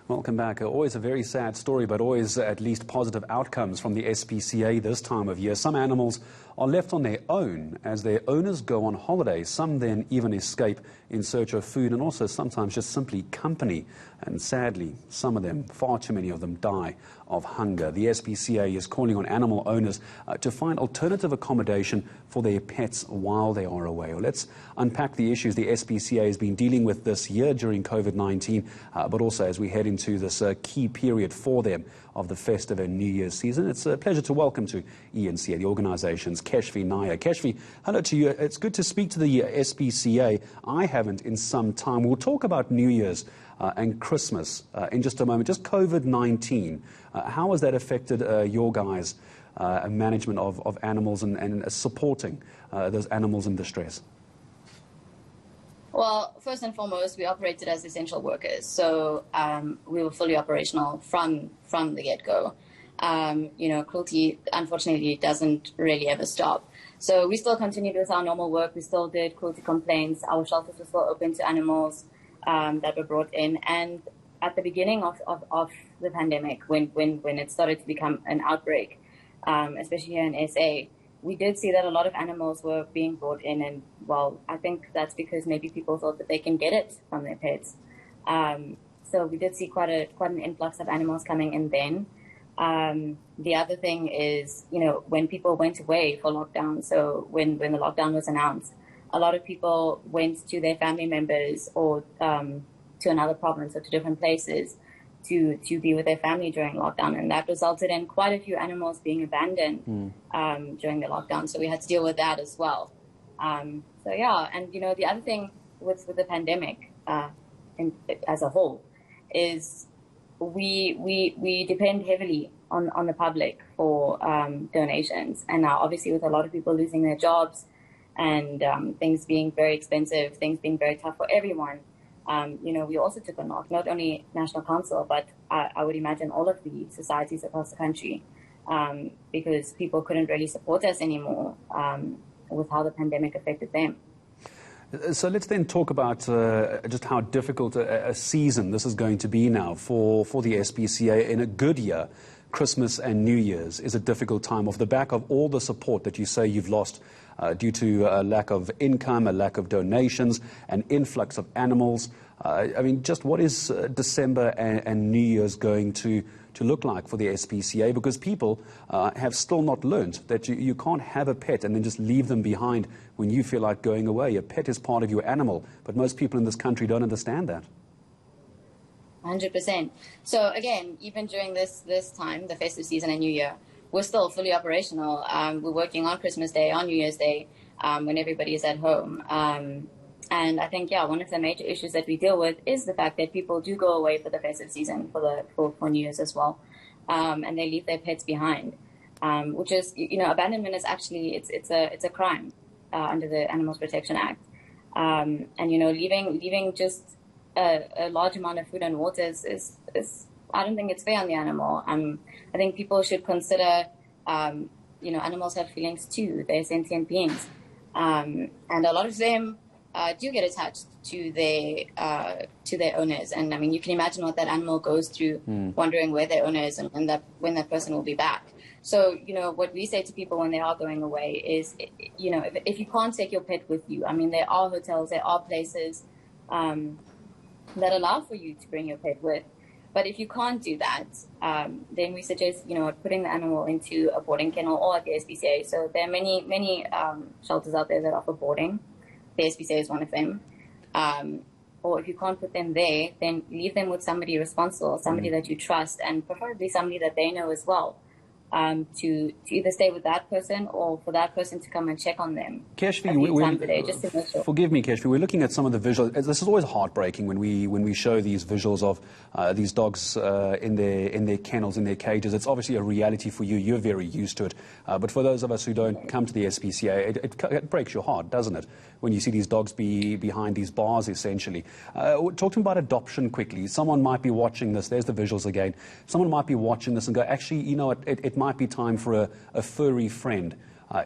Welcome back. Always a very sad story, but always at least positive outcomes from the SPCA this time of year. Some animals are left on their own as their owners go on holiday. Some then even escape in search of food and also sometimes just simply company. And sadly, some of them, far too many of them, die of hunger. The SPCA is calling on animal owners to find alternative accommodation for their pets while they are away. Well, let's unpack the issues the SPCA has been dealing with this year during COVID-19, but also as we head into this key period for them of the festive and New Year's season. It's a pleasure to welcome to ENCA, the organisation's Keshvi, Nair. Keshvi, hello to you. It's good to speak to the SPCA. I haven't in some time. We'll talk about New Year's and Christmas in just a moment. Just COVID-19, how has that affected your guys' management of animals and supporting those animals in distress? Well, first and foremost, we operated as essential workers, so we were fully operational from the get-go. Cruelty, unfortunately, doesn't really ever stop. So we still continued with our normal work. We still did cruelty complaints. Our shelters were still open to animals that were brought in. And at the beginning of the pandemic, when it started to become an outbreak, especially here in SA, we did see that a lot of animals were being brought in, and well, I think that's because maybe people thought that they can get it from their pets. So we did see quite an influx of animals coming in then. The other thing is, when people went away for lockdown, so when the lockdown was announced, a lot of people went to their family members or to another province or to different places to be with their family during lockdown, and that resulted in quite a few animals being abandoned during the lockdown. So we had to deal with that as well. And the other thing with the pandemic as a whole is we depend heavily on the public for donations, and now obviously with a lot of people losing their jobs and things being very expensive, things being very tough for everyone. We also took a knock, not only National Council, but I would imagine all of the societies across the country, because people couldn't really support us anymore with how the pandemic affected them. So let's then talk about just how difficult a season this is going to be now for the SPCA. In a good year, Christmas and New Year's is a difficult time off the back of all the support that you say you've lost due to a lack of income, a lack of donations, an influx of animals. Just what is December and New Year's going to look like for the SPCA? Because people have still not learned that you can't have a pet and then just leave them behind when you feel like going away. A pet is part of your animal, but most people in this country don't understand that. 100%. So again, even during this time, the festive season and New Year, we're still fully operational. We're working on Christmas Day, on New Year's Day, when everybody is at home. And I think, one of the major issues that we deal with is the fact that people do go away for the festive season, for New Year's as well, and they leave their pets behind, which is, abandonment is actually, it's a crime under the Animals Protection Act. And, leaving just a large amount of food and water is I don't think it's fair on the animal. I think people should consider, animals have feelings too. They're sentient beings. And a lot of them do get attached to their owners. And you can imagine what that animal goes through, wondering where their owner is and when that person will be back. So, what we say to people when they are going away is, if you can't take your pet with you, there are hotels, there are places that allow for you to bring your pet with. But if you can't do that, then we suggest, putting the animal into a boarding kennel or at the SPCA. So there are many shelters out there that offer boarding. The SPCA is one of them. Or if you can't put them there, then leave them with somebody responsible, somebody that you trust, and preferably somebody that they know as well. To either stay with that person or for that person to come and check on them. Keshvi, just to make sure. Forgive me, Keshvi, we're looking at some of the visuals. This is always heartbreaking when we show these visuals of these dogs in their kennels, in their cages. It's obviously a reality for you. You're very used to it. But for those of us who don't come to the SPCA, it breaks your heart, doesn't it, when you see these dogs be behind these bars, essentially. Talk to me about adoption quickly. Someone might be watching this. There's the visuals again. Someone might be watching this and go, actually, it might be time for a furry friend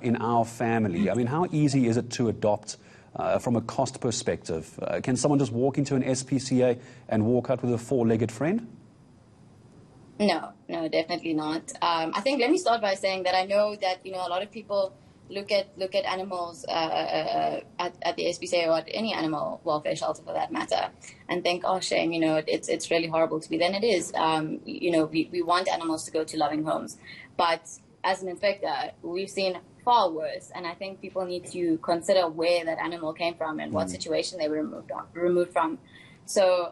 in our family. How easy is it to adopt from a cost perspective? Can someone just walk into an SPCA and walk out with a four-legged friend? No, no, definitely not. I think let me start by saying that I know that a lot of people look at animals at the SPCA or at any animal welfare shelter for that matter, and think, oh shame, it's really horrible to be. Then it is. We want animals to go to loving homes, but as an inspector, we've seen far worse, and I think people need to consider where that animal came from and what situation they were removed from. So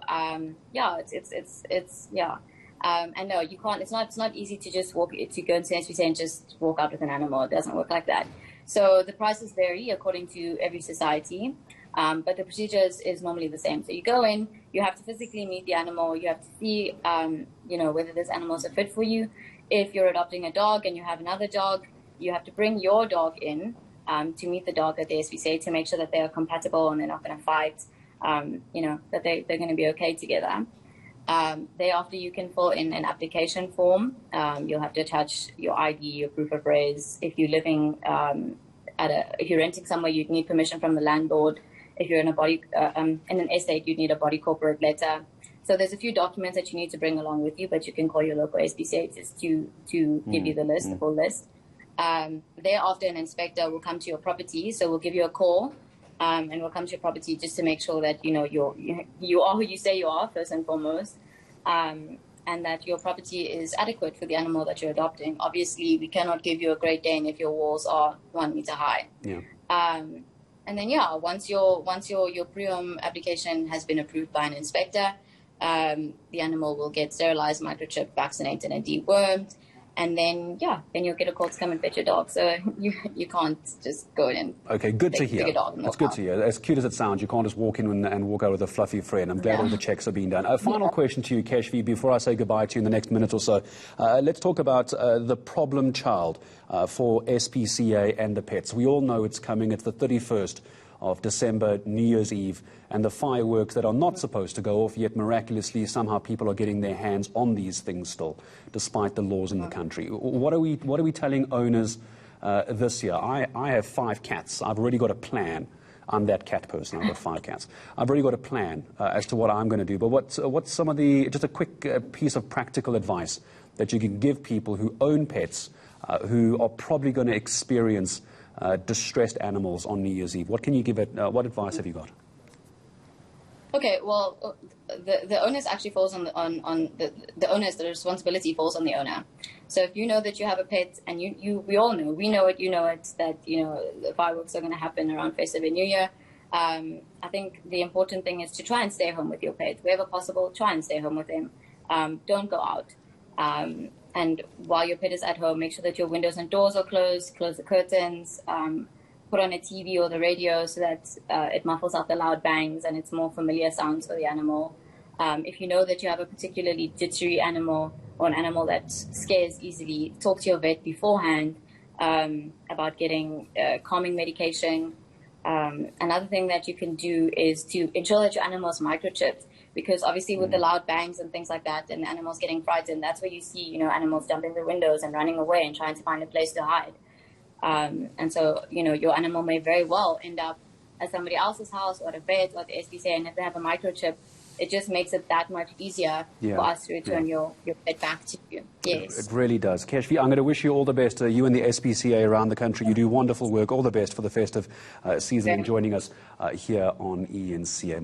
yeah, it's yeah. And no, you can't. It's not easy to just go into an SPCA and just walk out with an animal. It doesn't work like that. So the prices vary according to every society, but the procedure is normally the same. So you go in, you have to physically meet the animal, you have to see, whether this animal is a fit for you. If you're adopting a dog and you have another dog, you have to bring your dog in to meet the dog at the SPCA to make sure that they are compatible and they're not going to fight. That they're going to be okay together. Thereafter, you can fill in an application form. You'll have to attach your ID, your proof of res. If you're living if you're renting somewhere, you'd need permission from the landlord. If you're in an estate, you'd need a body corporate letter. So there's a few documents that you need to bring along with you, but you can call your local SPCA just to give you the full list. Thereafter, an inspector will come to your property, so we'll give you a call. And we'll come to your property just to make sure that you are who you say you are, first and foremost, and that your property is adequate for the animal that you're adopting. Obviously, we cannot give you a Great Dane if your walls are 1 meter high. Yeah. And then once your pre-home application has been approved by an inspector, the animal will get sterilized, microchipped, vaccinated, and dewormed. And then you'll get a call to come and pet your dog. So you can't just go in and okay, good to hear. That's good to hear. As cute as it sounds, you can't just walk in and walk out with a fluffy friend. I'm glad all the checks are being done. A final question to you, Keshvi, before I say goodbye to you in the next minute or so. Let's talk about the problem child for SPCA and the pets. We all know it's coming. It's the 31st of December, New Year's Eve, and the fireworks that are not supposed to go off, yet miraculously somehow people are getting their hands on these things still, despite the laws in the country. What are we telling owners this year? I have 5 cats. I've already got a plan. I'm that cat person. I've got 5 cats. I've already got a plan as to what I'm going to do. But what's some of just a quick piece of practical advice that you can give people who own pets who are probably going to experience distressed animals on New Year's Eve? What can you give it? What advice have you got? Okay, well, the onus actually falls on the onus. The responsibility falls on the owner. So if you know that you have a pet, and we all know, we know it, you know it, that the fireworks are going to happen around festive and New Year. I think the important thing is to try and stay home with your pet wherever possible. Try and stay home with them. Don't go out. And while your pet is at home, make sure that your windows and doors are closed, close the curtains, put on a TV or the radio so that it muffles out the loud bangs and it's more familiar sounds for the animal. If you know that you have a particularly jittery animal or an animal that scares easily, talk to your vet beforehand about getting calming medication. Another thing that you can do is to ensure that your animal is microchipped. Because obviously with the loud bangs and things like that and the animals getting frightened, that's where you see, animals jumping the windows and running away and trying to find a place to hide. And so, your animal may very well end up at somebody else's house or at a vet or at the SPCA, and if they have a microchip, it just makes it that much easier for us to return your pet back to you. Yes. It really does. Keshvi, I'm going to wish you all the best, you and the SPCA around the country. You do wonderful work. All the best for the festive season and joining us here on ENCA.